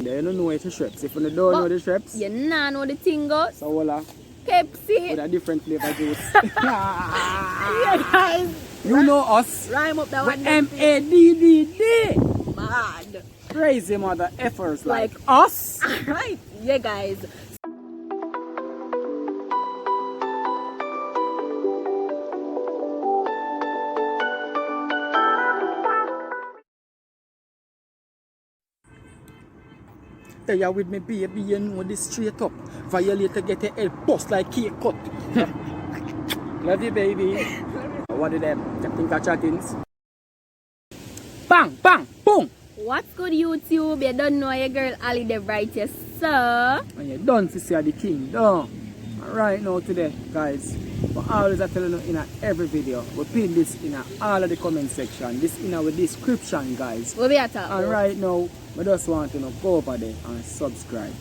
You don't know it's a shrimps. If you don't know the shrimps, you nah know the thing goes. so voila. Pepsi. With a different flavor juice. Yeah, guys. You know us. Rhyme up that one. M-A-D-D-D. Mad. Crazy mother effers like us. Right. Yeah, guys. Hey, you with me, baby, you know this straight up. Violate to get your head bust like cake cut. Love you, baby. What did them? Captain Chattings. Bang, bang, boom. What's good, YouTube? You don't know your girl Ali the brightest, sir. And you done to see the king, done. Right now today, guys, we always are telling you in every video, we pin this in all of the comment section, this in our description, guys. What we are talking And about? right now, we just want to go over there and subscribe.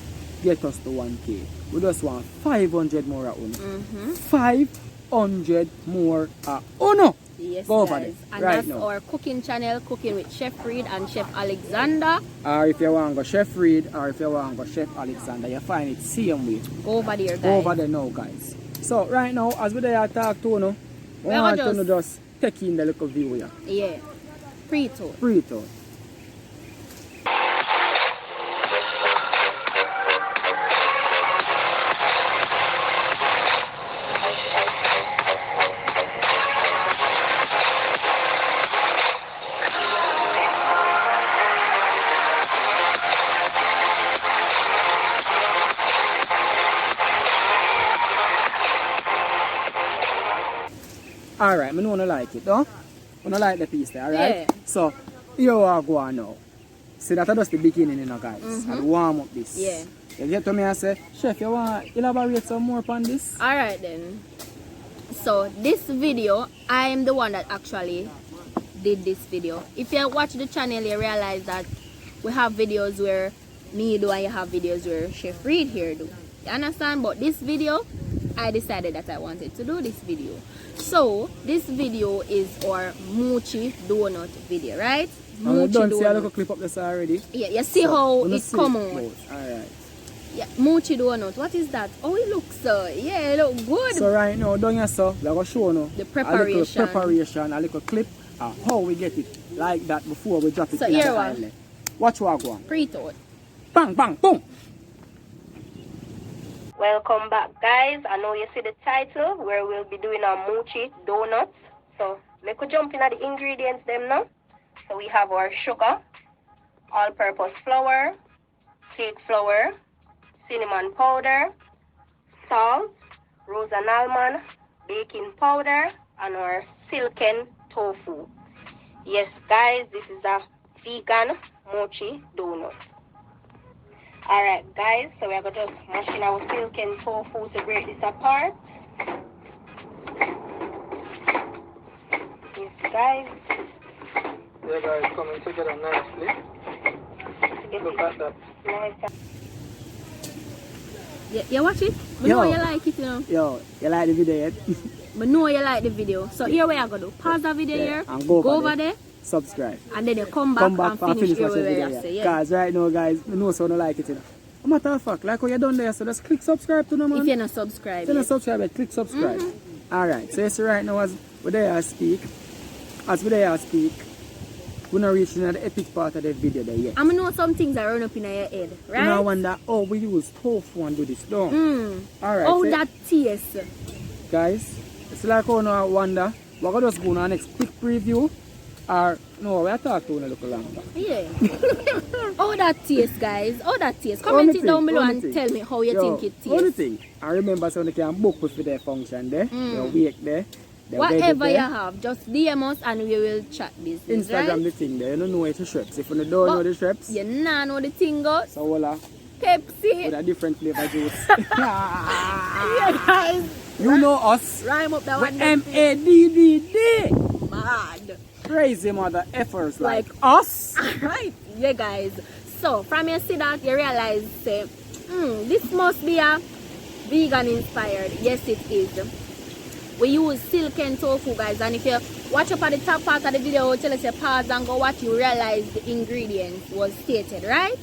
Get us to 1K. We just want 500 more at Uno. 500 more at Uno. Yes, go over guys. there. And Right that's now. our cooking channel, Cooking with Chef Reid and Chef Alexander. Or if you want to go Chef Reid, or if you want to go Chef Alexander, you find it same way. Go over there, guys. Go over there now, guys. So right now, as we there talk to you, we are want just- to just take in the little view here. Yeah. Pre-tour. Breathe out. Alright, I don't like it, though. I don't like the piece there, alright? Yeah. So, here we are going now. See, that's just the beginning, you know, guys. I'll warm up this. Yeah. You get to me and say, Chef, you want to elaborate some more upon this? Alright then. So this video, I am the one that actually did this video. If you watch the channel, you realize that we have videos where me do and you have videos where Chef Reid here do. You understand? But this video, I decided that I wanted to do this video. So this video is our Mochi donut video, right? Mochi Don't see a donut. little clip up this already. Yeah, you see how it come out. Alright. Yeah, Mochi donut. What is that? Oh, it looks yeah, it look good. So right now, down here, so we're going to show you The a preparation. little preparation, a little clip of how we get it like that before we drop it So in here the one. island. Watch what I go on. Pre-tour. Bang, bang, boom. Welcome back, guys. I know you see the title where we'll be doing our Mochi donuts. So make we jump in at the ingredients them now. So we have our sugar, all-purpose flour, cake flour, cinnamon powder, salt, rose and almond, baking powder, and our silken tofu. Yes, guys, this is a vegan mochi donut. Alright, guys, so we're going to just mash in our silken tofu to break this apart. Yes, guys. Yeah, guys, coming together nicely. Look at that. Nice. You watch it? But know you like it, you know. Yo, you like the video yet? But know you like the video. So here we are going to do. Pause the video here. And go over there. Subscribe. And then you come back and finish watching the here video. say, yeah. Guys, right now, guys, I know someone like it, you know. A matter of fact, like what you done there, so just click subscribe to them, man. If you're not subscribed. If you're not subscribed, click subscribe. Alright, so you see right now, as we there speak, we're not reaching the epic part of the video there yet. I'm going to know some things that run up in your head, right? You know, I wonder, oh, we use tofu and do this, don't Alright. Oh, so, that taste. guys, it's like, oh, no, I wonder, we're going to just go on our next quick preview. Or, no, we'll talk to you in a little longer. Yeah. Oh, that taste, guys. Oh, that taste. Comment it down below and tell me how you think it tastes. Only thing, I remember so you can book with their function there, your week there. Whatever you have, just DM us and we will chat business. Instagram right? the thing there, you don't know it's a shrimps. If you don't know the shrimps, you nah know the thing goes. so voila, Pepsi. with a different flavor juice. Yeah, guys. You know us. Rhyme up that one. M-A-D-D-D. Mad. Crazy mother effers like Like us. Right. Yeah, guys. So, from you see that, you realize, say, this must be a vegan inspired. Yes, it is. We use silken tofu, guys, and if you watch up at the top part of the video, tell us your pause and go watch, you realize the ingredients was stated, right?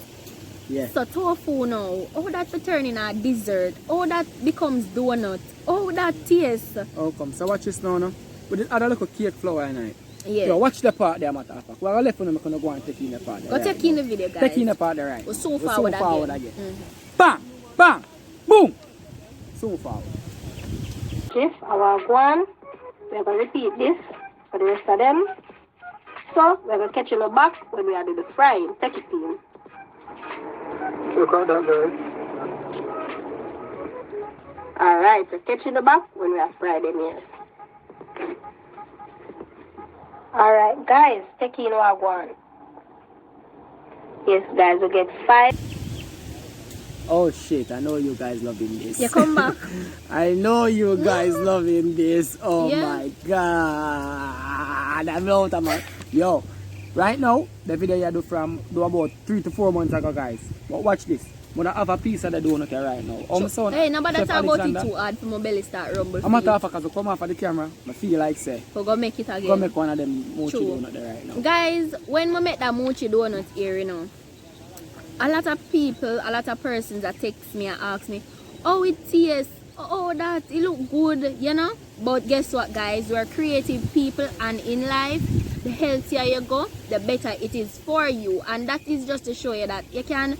Yeah. So tofu now, how that to turn in a dessert, how that becomes donut, how that tastes. Oh, come. So watch this now, no? With this other little cake flour in it. Yeah. Yo, watch the part there, matter of fact. We're left on them, I'm going to go and take in the part there. Go take in the video, guys. Take in the part there, right? We're so forward again. Bang! Bang! Boom! So forward. Okay, our one. We're going to repeat this for the rest of them. So, we're going to catch in the back when we are doing the frying. Take it in. Look at that, girl. Alright, so catch in the back when we are frying them here. Alright, guys, take in our one. Yes, guys, we get 5. Oh shit, I know you guys loving this. You come back. I know you guys loving this. Oh Yeah. my god. I'm out of my... Yo, right now, the video you do about 3 to 4 months ago, guys. But watch this. I'm gonna have a piece of the donut here right now. Oh, my son, Hey, nobody Chef talk about it Alexander. too hard for my belly start rumble. I'm not off because I come off of the camera. I feel like say, For go make it again. go make one of them mochi True. donut there right now. Guys, when we make that mochi donut here, you know, a lot of people, a lot of persons that text me and ask me, oh, it tastes, oh, that, it look good, you know. But guess what, guys? We're creative people, and in life, the healthier you go, the better it is for you. And that is just to show you that you can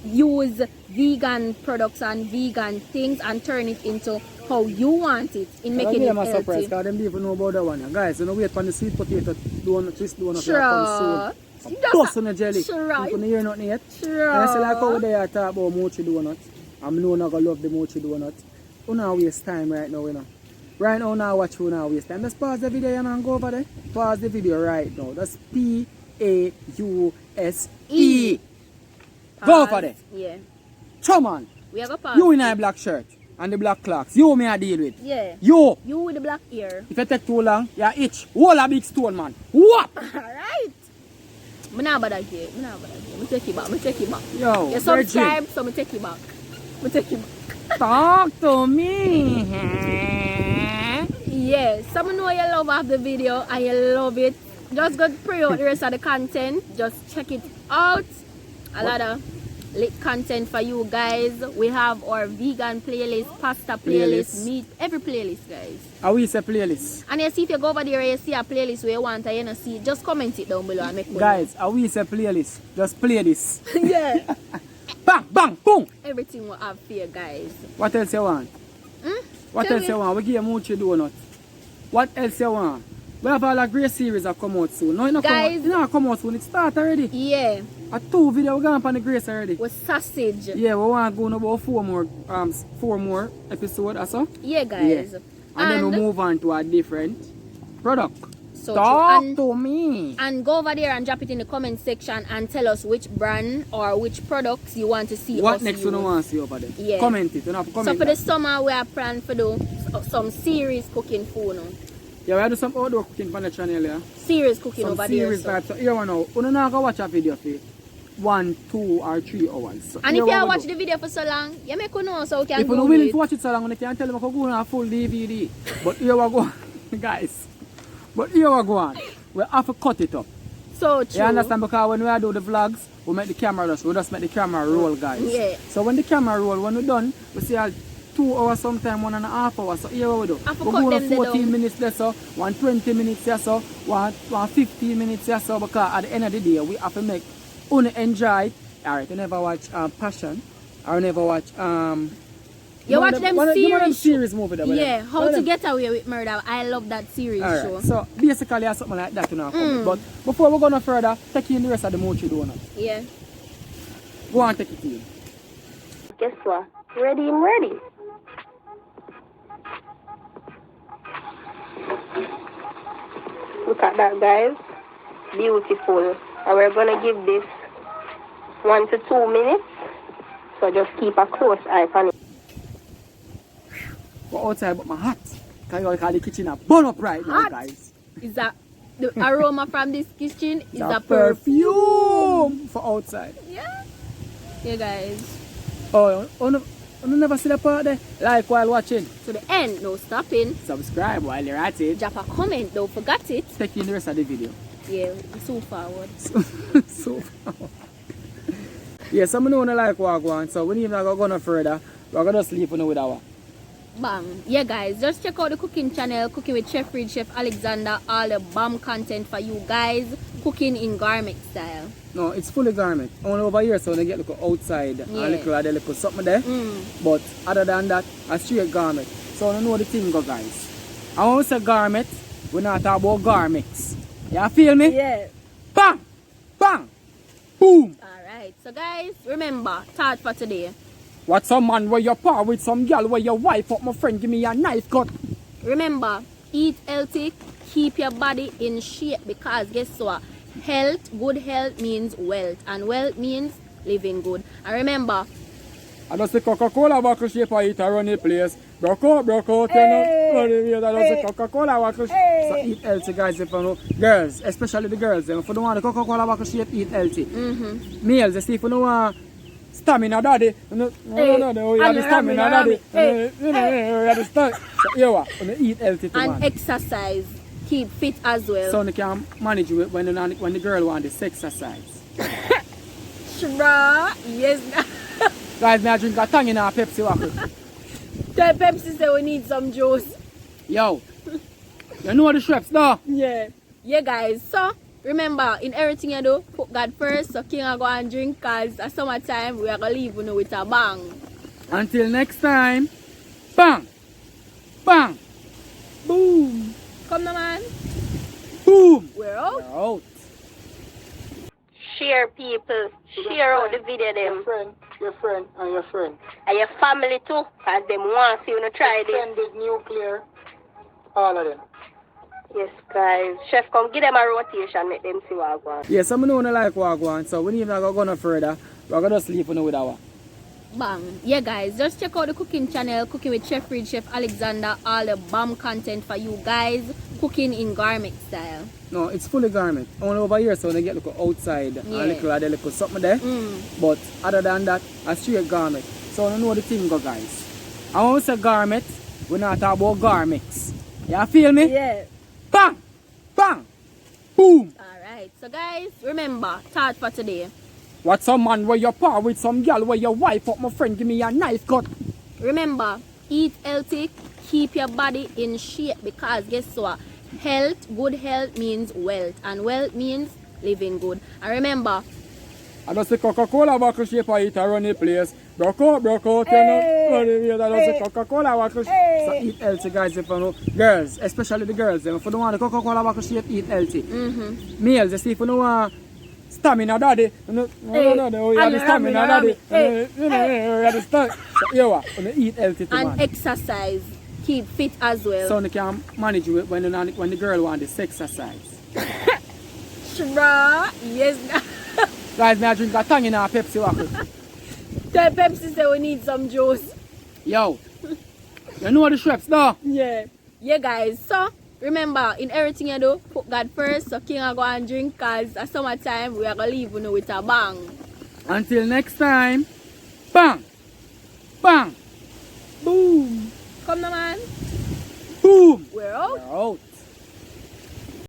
use vegan products and vegan things and turn it into how you want it in making it them a surprise healthy. because them don't even know about that one. Yeah. Guys, you know, wait for the sweet potato donut, twist donut. Sure. Come soon. Just Bust on the jelly. Sure. You couldn't hear nothing yet. Sure. And I say like over there I talk about mochi donut. I'm no not gonna love the mochi donut. You not waste time right now, you know. Right now, now watch you now waste time. Just pause the video and go over there. Pause the video right now. That's P-A-U-S-E. Go for there. Yeah. Come on. We are going to pause. You in a black shirt and the black clocks. You may I deal with. Yeah. You. You with the black ear. If you take too long, you itch. Hold a big stone, man. What? Alright. I'm not bad again. I'm not bad again. I'm take it back. I'm take it back. Yo, You subscribe, so I'm take it back. I'm take it back. talk to me. Yeah. Some know you love of the video and you love it. Just go pray out the rest of the content. Just check it out. A lot of lit content for you guys. We have our vegan playlist, pasta playlist, meat, every playlist, guys. I will say playlist. And you see if you go over there and you see a playlist where you want and you don't see it, just comment it down below and make one. Guys, I will say playlist. Just play this. Yeah. Bang, bang, boom. Everything will have for you guys. What else you want? What Tell else me. you want? We give you mochi donut. What else you want? We have all a great series that come out soon. No, it not Guys. come out soon. It start already. Yeah. A 2 video we gone on the grace already. With sausage. Yeah, we want to go on about 4 more episodes or so. Yeah, guys. Yeah. And then we move on to a different product. So Talk true. to me. And go over there and drop it in the comment section and tell us which brand or which products you want to see What us next use. you don't want to see over there? Yeah. Comment it. You have to comment So for that. the summer we are planning to do some serious cooking food now. Yeah, we have to do some outdoor cooking on the channel, yeah. Serious cooking Some over serious there. vibes. So here we know. You don't have to watch a video for 1, 2 or 3 hours. So And here if you what we watch do. the video for so long, you make us know so we can If go you're not with willing it. to watch it so long, you can tell them I can go on a full DVD. But here we go, guys. But here we go on. We have to cut it up. So true. You understand? Because when we do the vlogs, we make the camera rush. We just make the camera roll, guys. Yeah. So when the camera roll, when we're done, we see 2 hours, sometime 1.5 hours. So here what we do. I forgot We go on them they 14 don't. minutes there, so 120 minutes there, so 15 minutes there, so because at the end of the day, we have to make enjoy. Alright, you never watch Passion, or you never watch You watch them series. series movie there, Yeah, How to Get Away with Murder. I love that series show. Alright, so basically it's something like that you know. But before we go no further, take in the rest of the mochi donut. Yeah. Go on, take it in. Guess what? Ready and ready. Look at that, guys. Beautiful. And we're going to give this 1 to 2 minutes. So just keep a close eye on it. We're outside but my hot. Because the kitchen are burn up right now, Hot. guys. Is that the aroma from this kitchen is It's a a perfume for outside. Yeah. Yeah, guys. Oh, you never see the part there? Like while watching. To the end, no stopping. Subscribe while you're at it. Drop a comment, don't forget it. Take in the rest of the video. Yeah, so forward. So Yeah, some don't like what I want, so we need not go no further. We're gonna sleep with our. Bang. Yeah, guys, just check out the cooking channel, Cooking with Chef Reid, Chef Alexander, all the bomb content for you guys, cooking in garment style. No, it's fully garment. Only over here, so they get look outside and little something there. But other than that, a straight garment. So I don't know the thing go, guys. I want to say garment, we're not talking about garments. You feel me? Yeah. Bang! Bang! Boom! Alright, so guys, remember, thought for today. What's some man where you par with some girl where your wife up, my friend, give me a knife cut. Remember, eat healthy, keep your body in shape, because guess what? Good health means wealth, and wealth means living good. And remember, I just the Coca-Cola bottle shape I eat around the place. Broke out, I just the Coca-Cola bottle shape. So eat healthy, guys, if you know. Girls, especially the girls, if you don't want the Coca-Cola bottle shape, eat healthy. Males, if you don't want stamina daddy, you have the stamina daddy. You have the stamina. So you what? Eat healthy too, and man. exercise, keep fit as well. So you can manage it when the girl wants the exercise. Shra, yes. Guys, may I drink a tongue in our Pepsi waffle. Tell Pepsi say we need some juice. Yo, you know the Schweppes, no? Yeah. Yeah, guys. So, remember, in everything you do, put God first. So, King I go and drink, because at summertime, we are going to leave with a bang. Until next time, bang, bang, boom, Come on, man. boom. We're out. We're out. Share, people. Share out the video, them. Your friend, and your friend. And your family too, because them want to see you try this. Friend is nuclear. All of them. Yes, guys. Chef, come give them a rotation, let them see what I want. Yeah, some don't like what I want, so we need not go no further. We're gonna sleep with our. Bang. Yeah, guys, just check out the cooking channel, Cooking with Chef Reid, Chef Alexander, all the bomb content for you guys, cooking in garment style. No, it's fully garment. Only over here, so they get look outside and little something there. But other than that, a straight garment. So I don't know the thing go, guys. I want to say garment, we're not talking about garments. You feel me? Yeah. Bang! Bang! Boom! Alright, so guys, remember, thought for today. What's some man where you par with some girl where your wife up, my friend, give me a knife cut. Remember, eat healthy, keep your body in shape, because guess what? Good health means wealth, and wealth means living good. And remember, I just the Coca-Cola bottle shape I eat around the place. Broke out, I just the Coca-Cola bottle shape. So eat healthy, guys, if you know. Girls, especially the girls, if you don't want the Coca-Cola bottle shape, eat healthy. Males, if you don't want stamina daddy, you have the stamina daddy. You have the stamina. So you what? Eat healthy too, and man. exercise, keep fit as well. So you can manage it when the girl wants the exercise. Shra, yes. Guys, may I drink a tongue in our Pepsi waffle. Tell Pepsi say we need some juice. Yo, you know the Schweppes, no? Yeah. Yeah, guys. So, remember, in everything you do, put God first. So, King I go and drink, because at summertime, we are going to leave with a bang. Until next time, bang, bang, boom, Come on, man. boom. We're out. We're out.